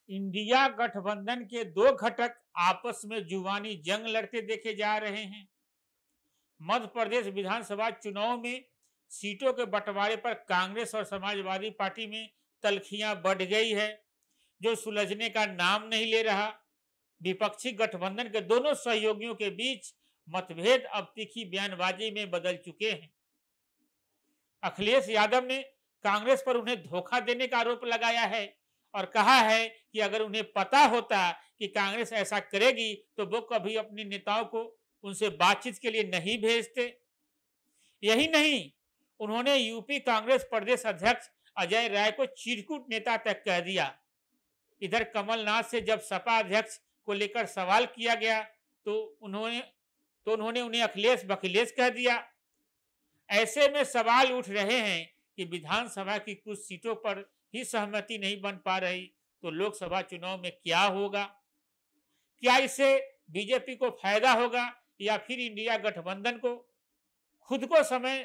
India गठबंधन के दो घटक आपस में जुबानी जंग लड़ते देखे जा रहे हैं। मध्य प्रदेश विधानसभा चुनाव में सीटों के बंटवारे पर कांग्रेस और समाजवादी पार्टी में तल्खियां बढ़ गई है, जो सुलझने का नाम नहीं ले रहा। विपक्षी गठबंधन के दोनों सहयोगियों के बीच मतभेद अब तीखी बयानबाजी में बदल चुके हैं। अखिलेश यादव ने कांग्रेस पर उन्हें धोखा देने का आरोप लगाया है और कहा है कि अगर उन्हें पता होता कि कांग्रेस ऐसा करेगी तो वो कभी अपने नेताओं को उनसे बातचीत के लिए नहीं भेजते। यही नहीं, उन्होंने यूपी कांग्रेस प्रदेश अध्यक्ष अजय राय को चिरकुट नेता तक कह दिया। इधर कमलनाथ से जब सपा अध्यक्ष को लेकर सवाल किया गया तो उन्होंने उन्हें अखिलेश बखिलेश कह दिया। ऐसे में सवाल उठ रहे हैं कि विधानसभा की कुछ सीटों पर ही सहमति नहीं बन पा रही तो लोकसभा चुनाव में क्या होगा? क्या इससे बीजेपी को फायदा होगा या फिर इंडिया गठबंधन को खुद को समय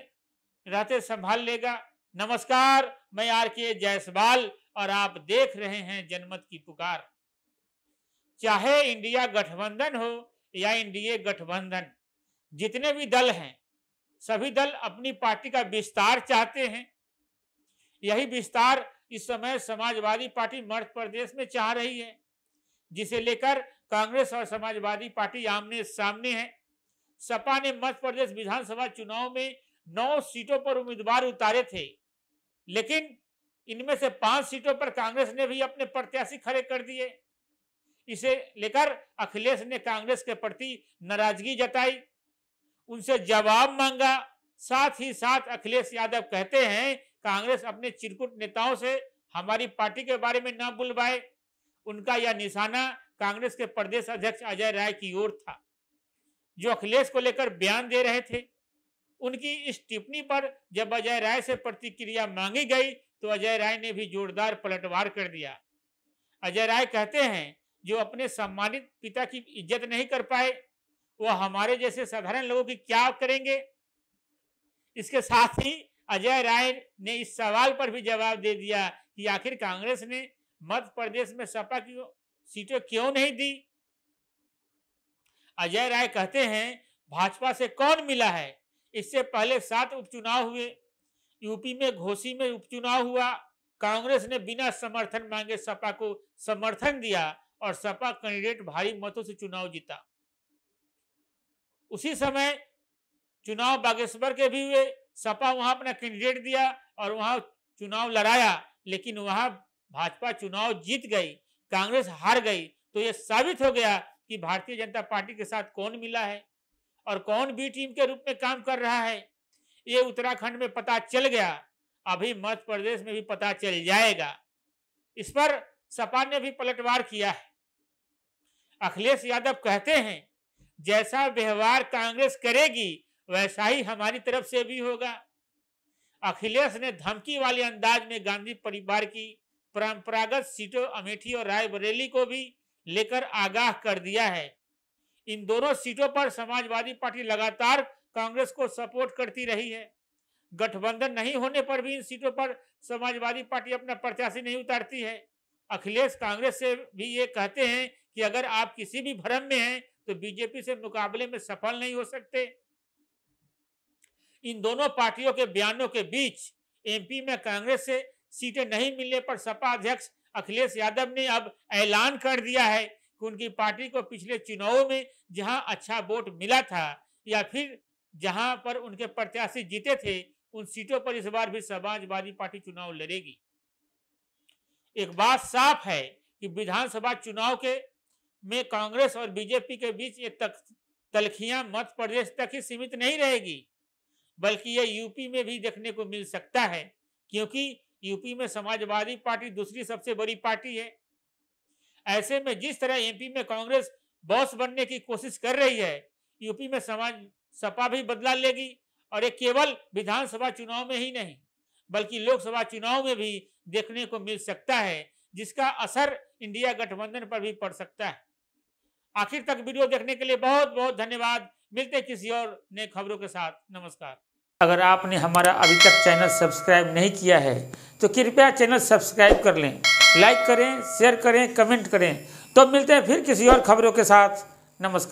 रहते संभाल लेगा? नमस्कार, मैं आर.के. जायसवाल और आप देख रहे हैं जनमत की पुकार। चाहे इंडिया गठबंधन हो या एनडीए गठबंधन, जितने भी दल हैं सभी दल अपनी पार्टी का विस्तार चाहते हैं। यही विस्तार इस समय समाजवादी पार्टी मध्य प्रदेश में चाह रही है, जिसे लेकर कांग्रेस और समाजवादी पार्टी आमने सामने है। सपा ने मध्य प्रदेश विधानसभा चुनाव में 9 सीटों पर उम्मीदवार उतारे थे, लेकिन इनमें से 5 सीटों पर कांग्रेस ने भी अपने प्रत्याशी खड़े कर दिए। इसे लेकर अखिलेश ने कांग्रेस के प्रति नाराजगी जताई, उनसे जवाब मांगा। साथ ही साथ अखिलेश यादव कहते हैं कांग्रेस अपने चिरकुट नेताओं से हमारी पार्टी के बारे में ना बुलवाए। उनका यह निशाना कांग्रेस के प्रदेश अध्यक्ष अजय राय की ओर था, जो अखिलेश को लेकर बयान दे रहे थे। उनकी इस टिप्पणी पर जब अजय राय से प्रतिक्रिया मांगी गई तो अजय राय ने भी जोरदार पलटवार कर दिया। अजय राय कहते हैं जो अपने सम्मानित पिता की इज्जत नहीं कर पाए वो हमारे जैसे साधारण लोगों की क्या करेंगे। इसके साथ ही अजय राय ने इस सवाल पर भी जवाब दे दिया कि आखिर कांग्रेस ने मध्य प्रदेश में सपा की सीटें क्यों नहीं दी। अजय राय कहते हैं भाजपा से कौन मिला है? इससे पहले 7 उपचुनाव हुए। यूपी में घोसी में उपचुनाव हुआ, कांग्रेस ने बिना समर्थन मांगे सपा को समर्थन दिया और सपा कैंडिडेट भारी मतों से चुनाव जीता। उसी समय चुनाव बागेश्वर के भी हुए, सपा वहां अपना कैंडिडेट दिया और वहां चुनाव लड़ाया, लेकिन वहां भाजपा चुनाव जीत गई, कांग्रेस हार गई। तो यह साबित हो गया कि भारतीय जनता पार्टी के साथ कौन मिला है और कौन बी टीम के रूप में काम कर रहा है। ये उत्तराखंड में पता चल गया, अभी मध्य प्रदेश में भी पता चल जाएगा। इस पर सपा ने भी पलटवार किया है। अखिलेश यादव कहते हैं जैसा व्यवहार कांग्रेस करेगी वैसा ही हमारी तरफ से भी होगा। अखिलेश ने धमकी वाले अंदाज में गांधी परिवार की परंपरागत सीटों अमेठी और रायबरेली को भी लेकर आगाह कर दिया है। इन दोनों सीटों पर समाजवादी पार्टी लगातार कांग्रेस को सपोर्ट करती रही है। गठबंधन नहीं होने पर भी इन सीटों पर समाजवादी पार्टी अपना प्रत्याशी नहीं उतारती है। अखिलेश कांग्रेस से भी ये कहते हैं कि अगर आप किसी भी भ्रम में हैं तो बीजेपी से मुकाबले में सफल नहीं हो सकते। इन दोनों पार्टियों के बयानों के बीच एमपी में कांग्रेस से सीटें नहीं मिलने पर सपा अध्यक्ष अखिलेश यादव ने अब ऐलान कर दिया है कि उनकी पार्टी को पिछले चुनावों में जहां अच्छा वोट मिला था या फिर जहां पर उनके प्रत्याशी जीते थे उन सीटों पर इस बार भी समाजवादी पार्टी चुनाव लड़ेगी। एक बात साफ है कि विधानसभा चुनाव के में कांग्रेस और बीजेपी के बीच ये तल्खियां मध्य प्रदेश तक ही सीमित नहीं रहेगी, बल्कि ये यूपी में भी देखने को मिल सकता है, क्योंकि यूपी में समाजवादी पार्टी दूसरी सबसे बड़ी पार्टी है। ऐसे में जिस तरह एमपी में कांग्रेस बॉस बनने की कोशिश कर रही है, यूपी में सपा भी बदला लेगी और ये केवल विधानसभा चुनाव में ही नहीं बल्कि लोकसभा चुनाव में भी देखने को मिल सकता है, जिसका असर इंडिया गठबंधन पर भी पड़ सकता है। आखिर तक वीडियो देखने के लिए बहुत बहुत धन्यवाद। मिलते किसी और नए खबरों के साथ। नमस्कार। अगर आपने हमारा अभी तक चैनल सब्सक्राइब नहीं किया है तो कृपया चैनल सब्सक्राइब कर लें लाइक करें, शेयर करें, कमेंट करें। तो मिलते हैं फिर किसी और खबरों के साथ। नमस्कार।